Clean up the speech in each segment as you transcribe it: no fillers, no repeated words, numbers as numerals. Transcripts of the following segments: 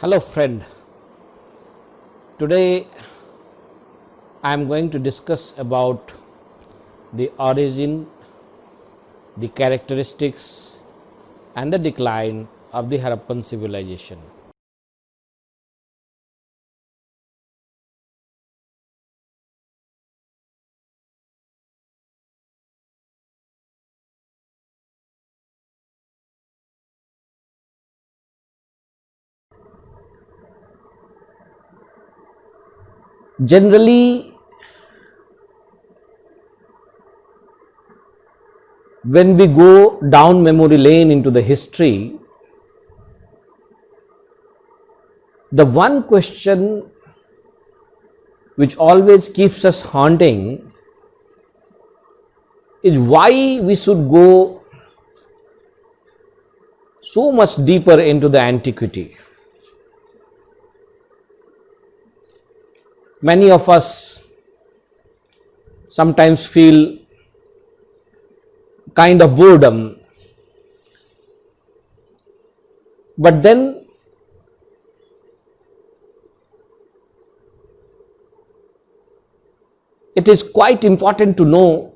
Hello friend, today I am going to discuss about the origin, the characteristics and the decline of the Harappan civilization. Generally, when we go down memory lane into the history, the one question which always keeps us haunting is why we should go so much deeper into the antiquity. Many of us sometimes feel kind of boredom, but then it is quite important to know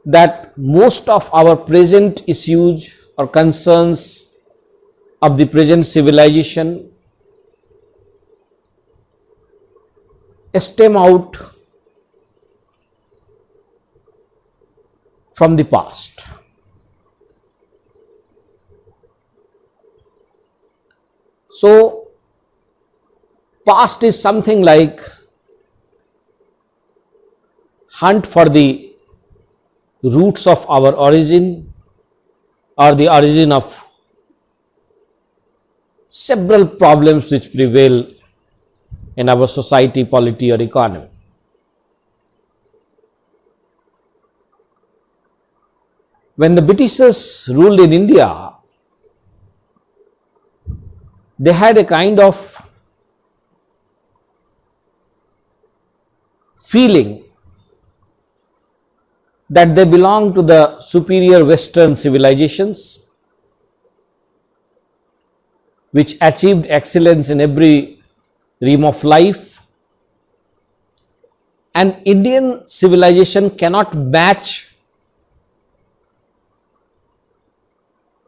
that most of our present issues or concerns of the present civilization stem out from the past. So, past is something like hunt for the roots of our origin or the origin of several problems which prevail in our society, polity or economy. When the Britishers ruled in India, they had a kind of feeling that they belong to the superior Western civilizations which achieved excellence in every realm of life, and Indian civilization cannot match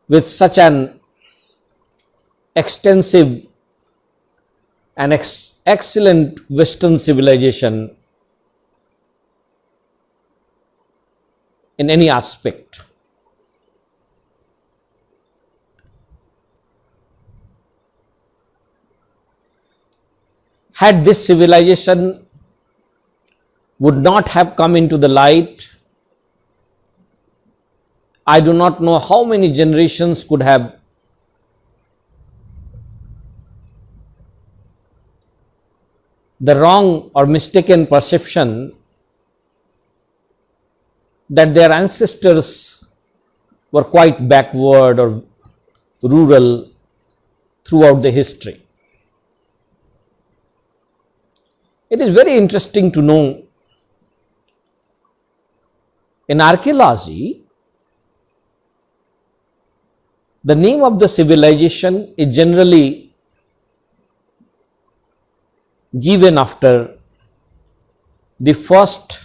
with such an extensive and excellent Western civilization in any aspect. Had this civilization would not have come into the light, I do not know how many generations could have the wrong or mistaken perception that their ancestors were quite backward or rural throughout the history. It is very interesting to know in archaeology, the name of the civilization is generally given after the first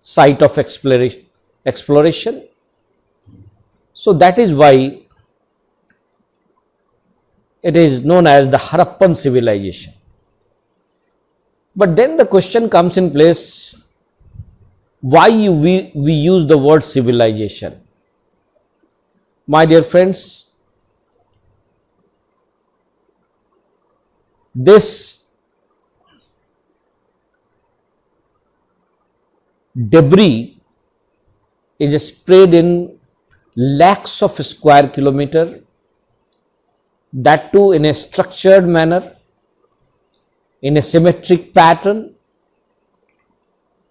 site of exploration. So that is why it is known as the Harappan civilization. But then the question comes in place, why we use the word civilization? My dear friends, this debris is spread in lakhs of square kilometer, that too in a structured manner, in a symmetric pattern,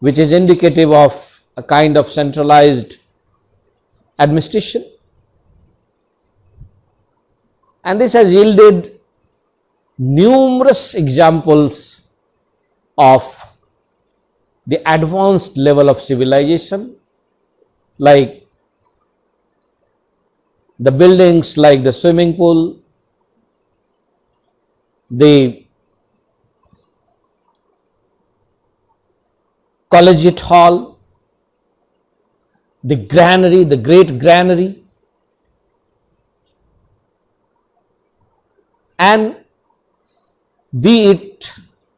which is indicative of a kind of centralized administration. And this has yielded numerous examples of the advanced level of civilization, like The buildings like the swimming pool, the collegiate hall, the granary, the great granary, and be it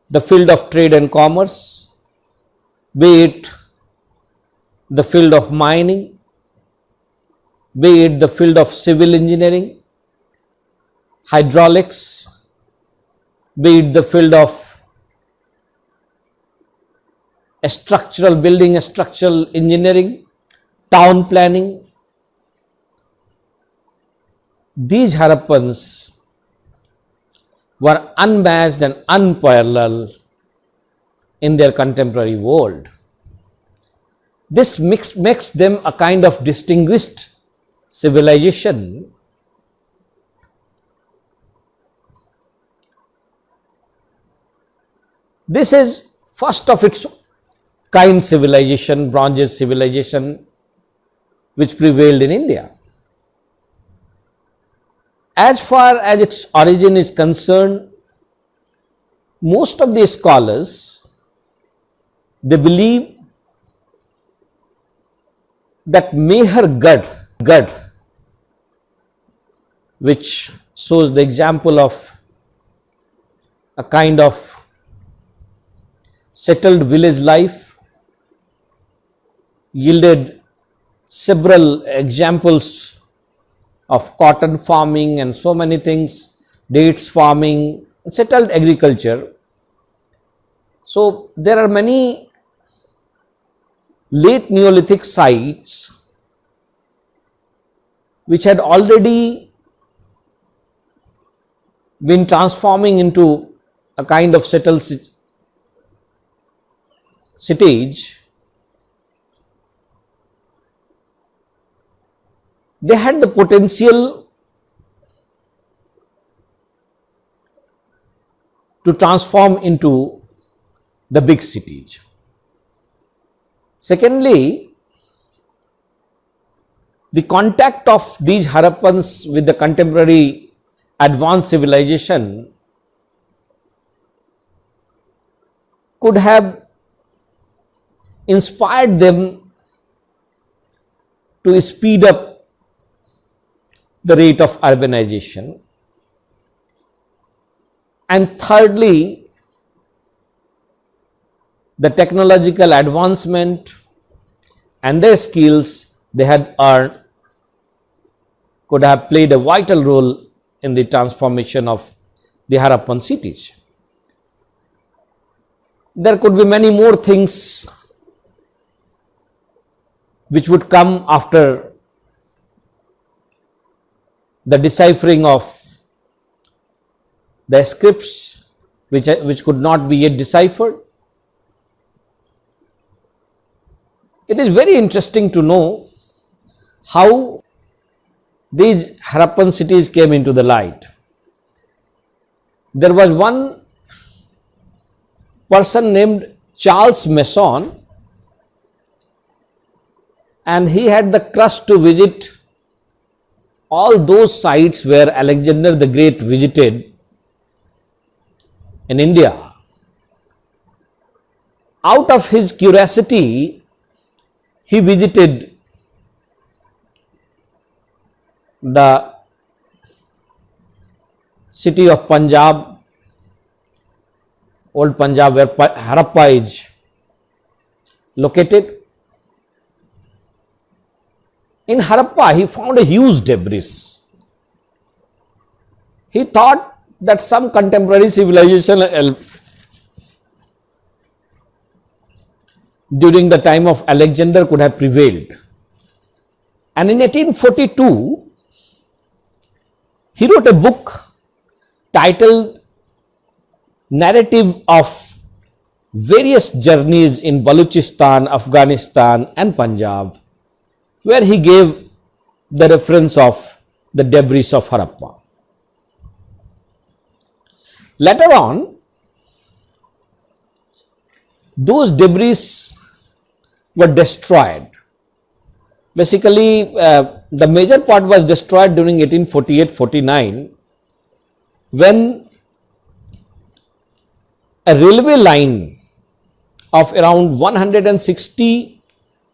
the field of trade and commerce, be it the field of mining, be it the field of civil engineering, hydraulics, be it the field of structural building, structural engineering, town planning. These Harappans were unmatched and unparalleled in their contemporary world. This makes them a kind of distinguished civilization. This is first of its kind civilization, Bronze Age civilization, which prevailed in India. As far as its origin is concerned, most of the scholars, they believe that Mehergarh, which shows the example of a kind of settled village life, yielded several examples of cotton farming and so many things, dates farming, settled agriculture. So there are many late Neolithic sites which had already been transforming into a kind of settled cities. They had the potential to transform into the big cities. Secondly, the contact of these Harappans with the contemporary advanced civilization could have inspired them to speed up the rate of urbanization. And thirdly, the technological advancement and the skills they had earned could have played a vital role in the transformation of the Harappan cities. There could be many more things which would come after the deciphering of the scripts which could not be yet deciphered. It is very interesting to know how these Harappan cities came into the light. There was one person named Charles Masson, and he had the crust to visit all those sites where Alexander the Great visited in India. Out of his curiosity, he visited the city of Punjab, old Punjab, where Harappa is located. In Harappa, he found a huge debris. He thought that some contemporary civilization during the time of Alexander could have prevailed. And in 1842, he wrote a book titled Narrative of Various Journeys in Baluchistan, Afghanistan and Punjab, where he gave the reference of the debris of Harappa. Later on, those debris were destroyed. Basically, the major part was destroyed during 1848-49 when a railway line of around 160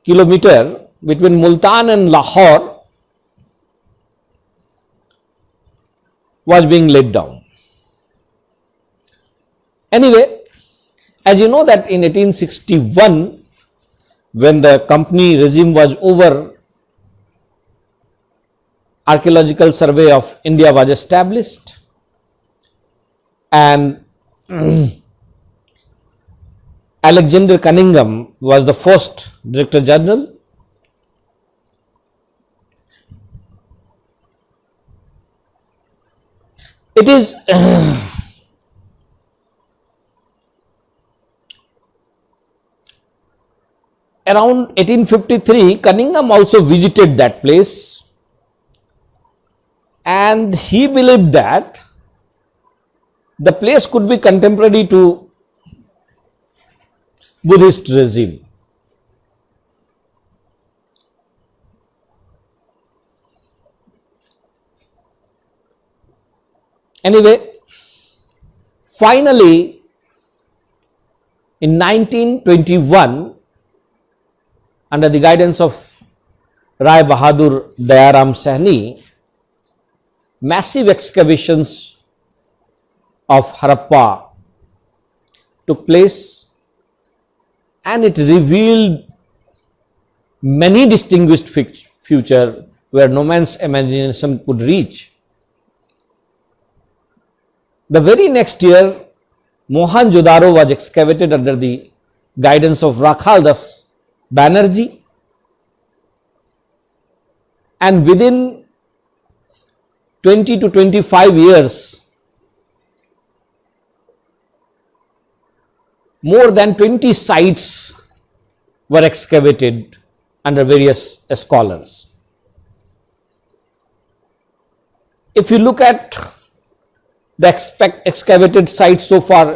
kilometer between Multan and Lahore was being laid down. Anyway, as you know that in 1861, when the company regime was over, Archaeological Survey of India was established, and Alexander Cunningham was the first Director General. It is around 1853, Cunningham also visited that place, and he believed that the place could be contemporary to Buddhist regime. Anyway, finally, in 1921, under the guidance of Rai Bahadur Dayaram Sahni, massive excavations of Harappa took place, and it revealed many distinguished future where no man's imagination could reach. The very next year, Mohenjo-daro was excavated under the guidance of Rakhal Das Banerjee, and within 20 to 25 years, more than 20 sites were excavated under various scholars. If you look at the excavated sites so far,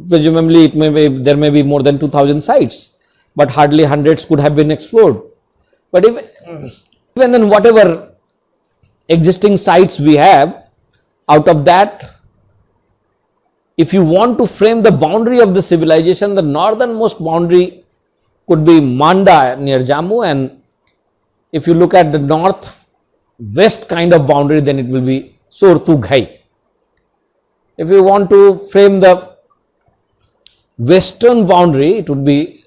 presumably there may be more than 2000 sites, but hardly hundreds could have been explored. But even then, whatever existing sites we have, out of that, if you want to frame the boundary of the civilization, the northernmost boundary could be Manda near Jammu, and if you look at the northwest kind of boundary, then it will be Sortu-Ghai. If you want to frame the western boundary, it would be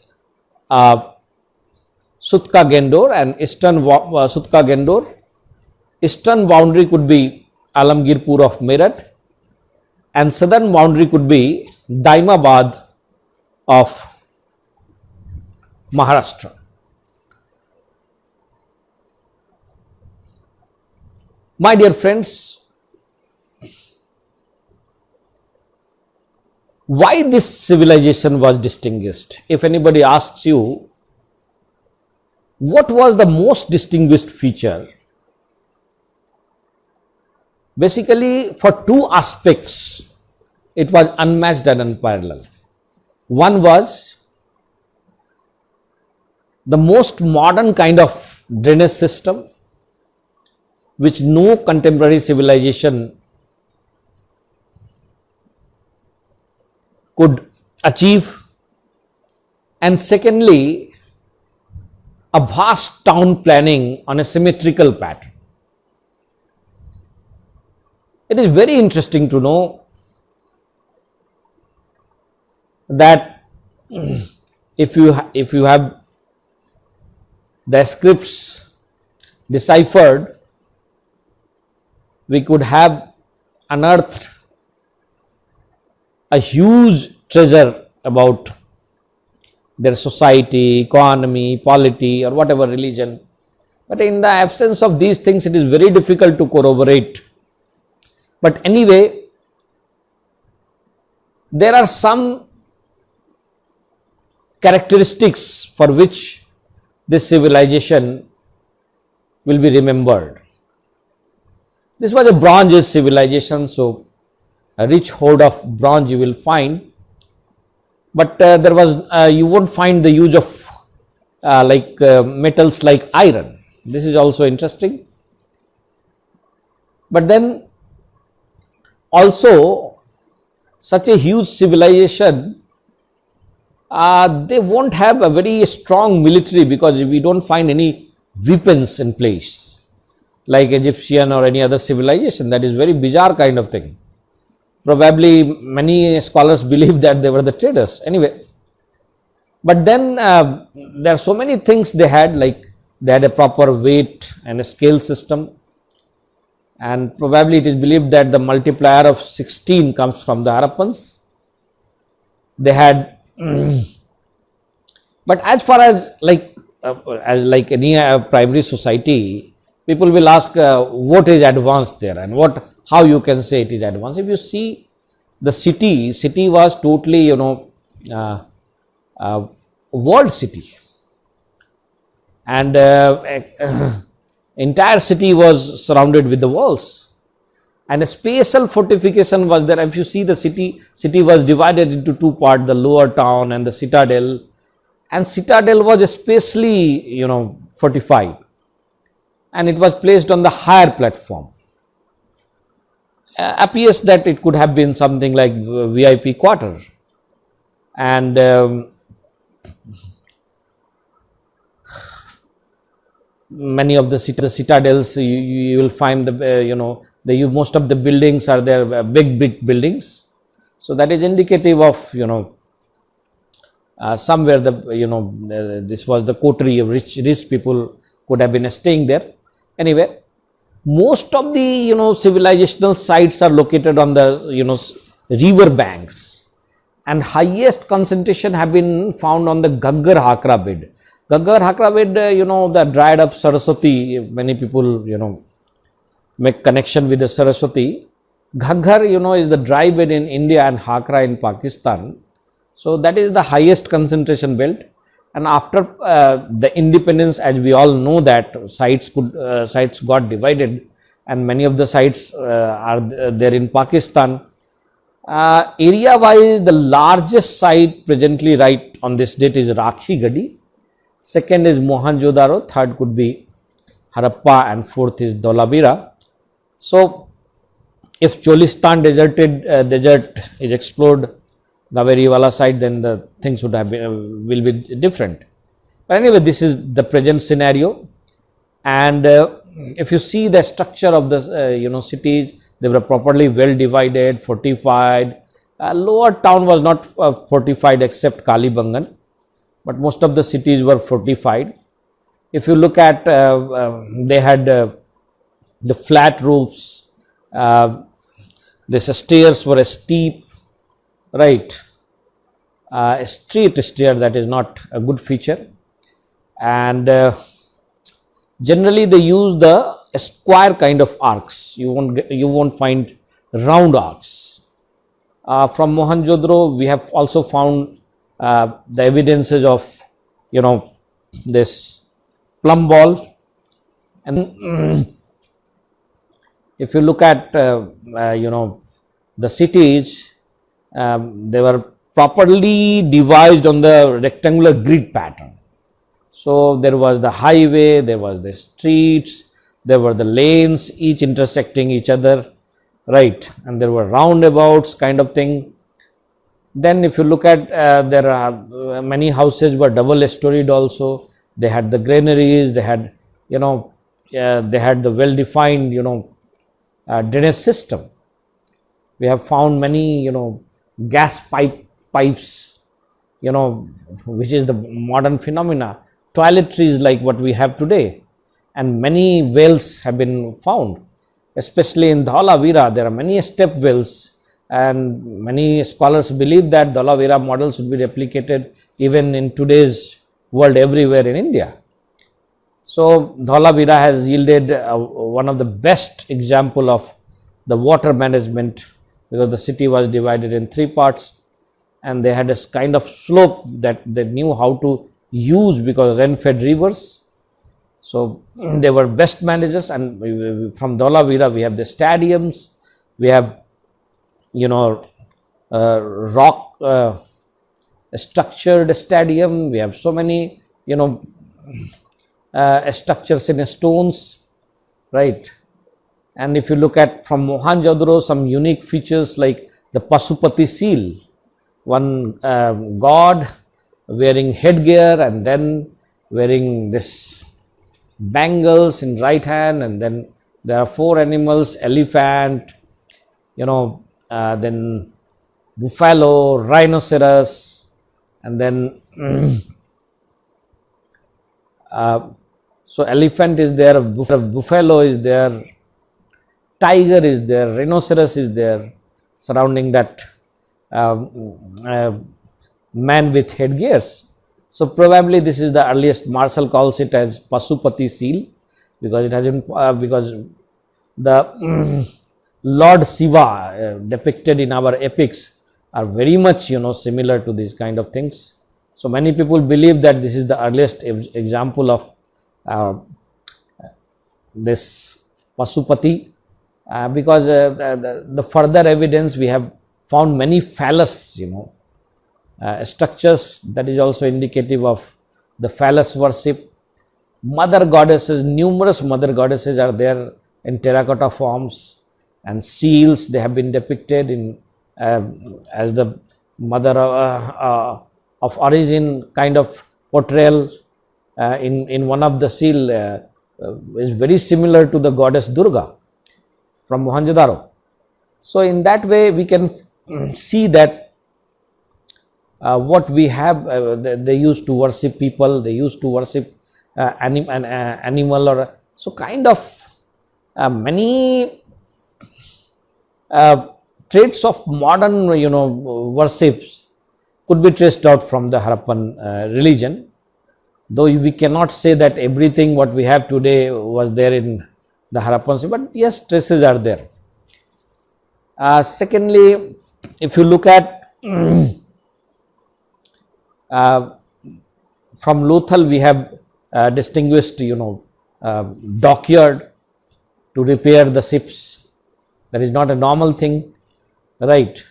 Sutka-Gendor and eastern Sutka-Gendor. Eastern boundary could be Alamgirpur of Meerut, and southern boundary could be Daimabad of Maharashtra. My dear friends, why this civilization was distinguished? If anybody asks you, what was the most distinguished feature? Basically, for two aspects, it was unmatched and unparalleled. One was the most modern kind of drainage system, which no contemporary civilization could achieve, and secondly, a vast town planning on a symmetrical pattern. It is very interesting to know that if you have the scripts deciphered, we could have unearthed a huge treasure about their society, economy, polity, or whatever religion. But in the absence of these things, it is very difficult to corroborate. But anyway, there are some characteristics for which this civilization will be remembered. This was a Bronze Age civilization, so a rich hoard of bronze you will find, but you won't find the use of metals like iron. This is also interesting. But then also such a huge civilization, they won't have a very strong military because we don't find any weapons in place like Egyptian or any other civilization. That is very bizarre kind of thing. Probably many scholars believe that they were the traders. Anyway, but then there are so many things they had, like they had a proper weight and a scale system, and probably it is believed that the multiplier of 16 comes from the Harappans. They had but as far as like any primary society, people will ask what is advanced there and how you can say it is advanced. If you see the city was totally walled city, and entire city was surrounded with the walls, and a special fortification was there. If you see the city was divided into two parts, the lower town and the citadel, and citadel was especially fortified, and it was placed on the higher platform. Appears that it could have been something like VIP quarter, and many of the citadels you will find most of the buildings are there, big buildings. So that is indicative of somewhere this was the coterie of rich people could have been staying there. Anyway, most of the civilizational sites are located on the river banks, and highest concentration have been found on the Ghaggar Hakra bed. Ghaggar Hakra bed, the dried up Saraswati. Many people make connection with the Saraswati. Ghaggar is the dry bed in India and Hakra in Pakistan. So that is the highest concentration belt. And after the independence, as we all know, that sites got divided, and many of the sites are there in Pakistan. Area wise, the largest site presently right on this date is Rakhi Gadi. Second is Mohenjo-daro. Third could be Harappa, and fourth is Dholavira. So if Cholistan desert is explored, Gaveriwala side, then the things would have been, will be different. But anyway, this is the present scenario. And if you see the structure of the cities, they were properly well divided, fortified. Lower town was not fortified except Kalibangan, but most of the cities were fortified. If you look at, they had the flat roofs. These stairs were steep. Right, a straight stair, that is not a good feature, and generally they use the square kind of arcs. You won't find round arcs. From Mohenjo-daro, we have also found the evidences of this plumb ball, and if you look at the cities. They were properly devised on the rectangular grid pattern. So there was the highway, there was the streets, there were the lanes, each intersecting each other, right? And there were roundabouts kind of thing. Then if you look at, there are many houses were double storied also. They had the granaries, they had they had the well defined drainage system. We have found many gas pipes, which is the modern phenomena. Toiletries like what we have today, and many wells have been found, especially in Dholavira. There are many step wells, and many scholars believe that Dholavira model should be replicated even in today's world everywhere in India. So Dholavira has yielded one of the best example of the water management, because the city was divided in three parts, and they had a kind of slope that they knew how to use because rain fed rivers. So they were best managers. And from Dholavira we have the stadiums, we have rock structured stadium, we have so many structures in stones, right? And if you look at from Mohenjo-daro, some unique features like the Pasupati seal, one god wearing headgear and then wearing this bangles in right hand, and then there are 4 animals: elephant, then buffalo, rhinoceros, and then so elephant is there, buffalo is there, tiger is there, rhinoceros is there, surrounding that man with headgears. So probably this is the earliest. Marshall calls it as Pasupati seal, because it has been because the Lord Shiva depicted in our epics are very much similar to these kind of things. So many people believe that this is the earliest example of this Pasupati, because the further evidence we have found many phallus structures, that is also indicative of the phallus worship. Mother goddesses, numerous mother goddesses are there in terracotta forms, and seals, they have been depicted in as the mother of origin kind of portrayal. In one of the seal is very similar to the goddess Durga from Mohenjo-daro. So in that way we can see that what we have, they used to worship people, they used to worship an animal, or so kind of many traits of modern worships could be traced out from the Harappan religion, though we cannot say that everything what we have today was there in the Harappan, but yes, traces are there. Secondly, if you look at from Lothal, we have distinguished dockyard to repair the ships. That is not a normal thing, right?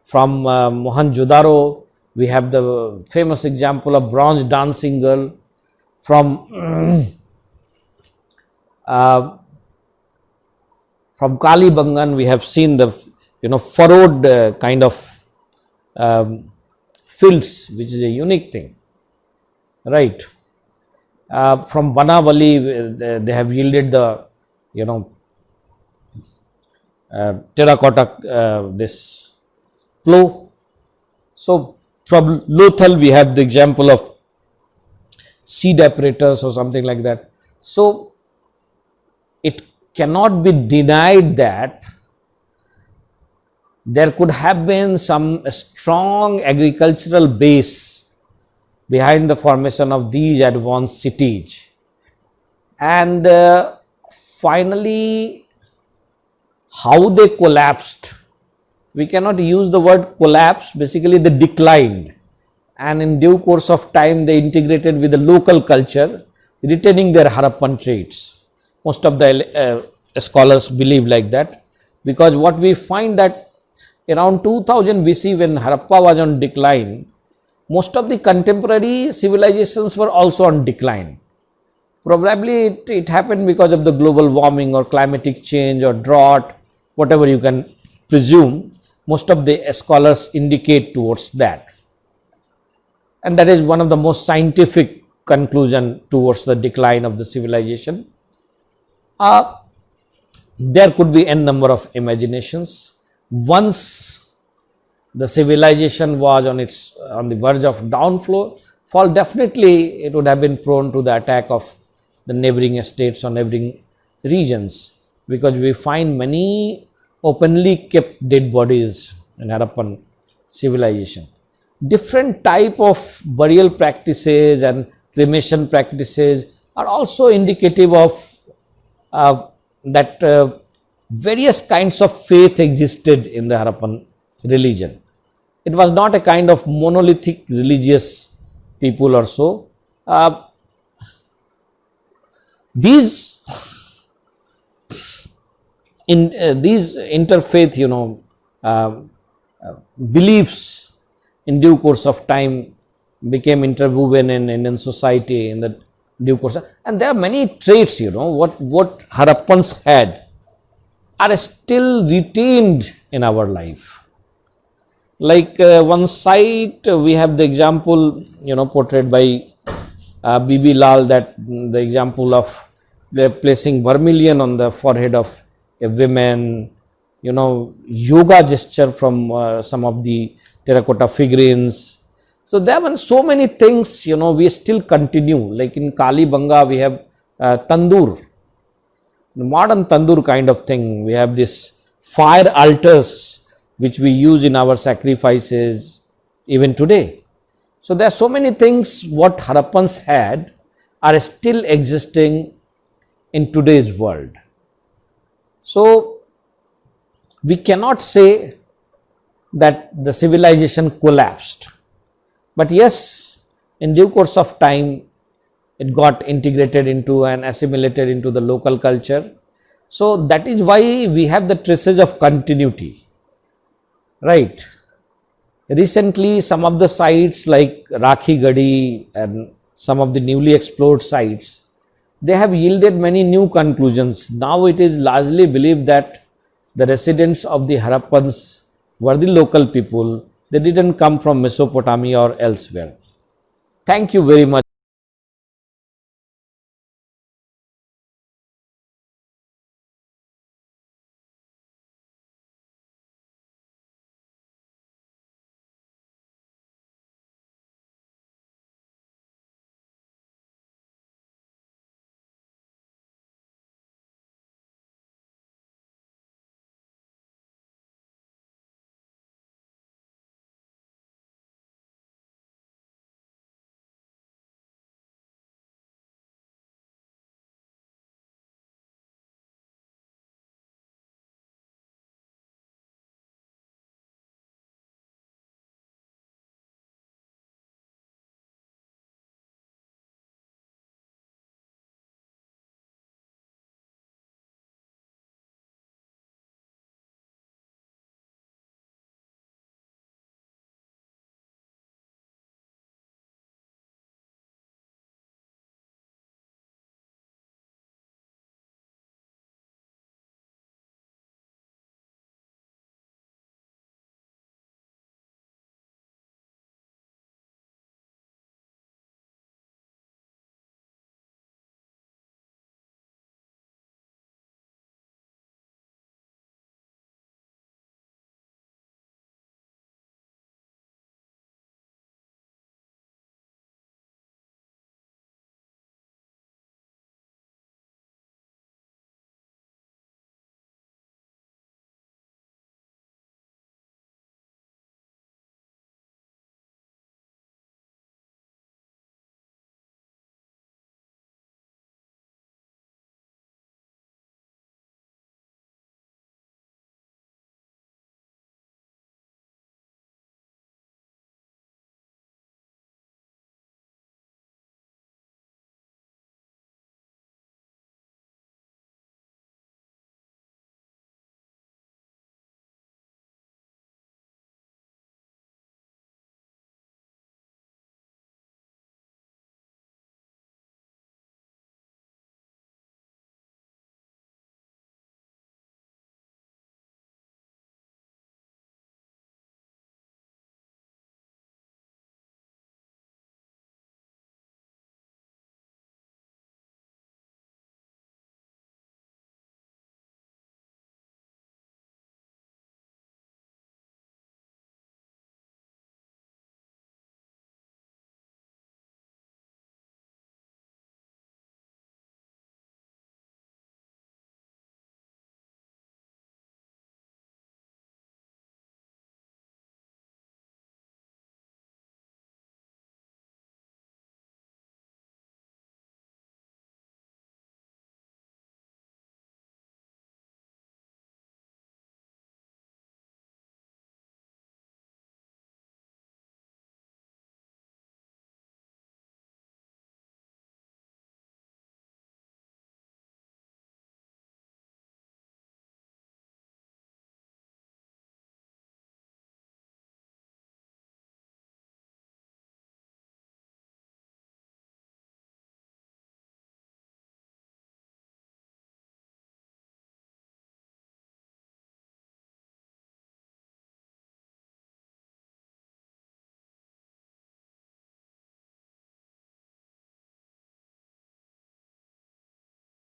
From Mohenjo-daro, we have the famous example of bronze dancing girl. From Kalibangan, we have seen the furrowed kind of fields, which is a unique thing, right? From Banavali, they have yielded the terracotta this plough. So from Lothal, we have the example of seed apparatus or something like that. So it cannot be denied that there could have been some strong agricultural base behind the formation of these advanced cities. And finally, how they collapsed, we cannot use the word collapse, basically they declined, and in due course of time they integrated with the local culture, retaining their Harappan traits. Most of the scholars believe like that, because what we find that around 2000 BC, when Harappa was on decline, most of the contemporary civilizations were also on decline. Probably it happened because of the global warming or climatic change or drought, whatever you can presume. Most of the scholars indicate towards that, and that is one of the most scientific conclusion towards the decline of the civilization. There could be n number of imaginations. Once the civilization was on the verge of downfall, definitely it would have been prone to the attack of the neighboring states or neighboring regions, because we find many openly kept dead bodies in Harappan civilization. Different type of burial practices and cremation practices are also indicative of that various kinds of faith existed in the Harappan religion. It was not a kind of monolithic religious people or so. These interfaith beliefs in due course of time became interwoven in Indian society in the due course. And there are many traits, what Harappans had are still retained in our life. Like one site, we have the example, portrayed by B.B. Lal, that the example of placing vermilion on the forehead of a woman, yoga gesture from some of the terracotta figurines. So there were so many things, we still continue. Like in Kali Banga, we have tandoor, modern tandoor kind of thing. We have this fire altars which we use in our sacrifices even today. So there are so many things what Harappans had are still existing in today's world. So we cannot say that the civilization collapsed, but yes, in due course of time, it got integrated into and assimilated into the local culture. So that is why we have the traces of continuity, right? Recently, some of the sites like Rakhi Gadi and some of the newly explored sites, they have yielded many new conclusions. Now it is largely believed that the residents of the Harappans were the local people. They didn't come from Mesopotamia or elsewhere. Thank you very much.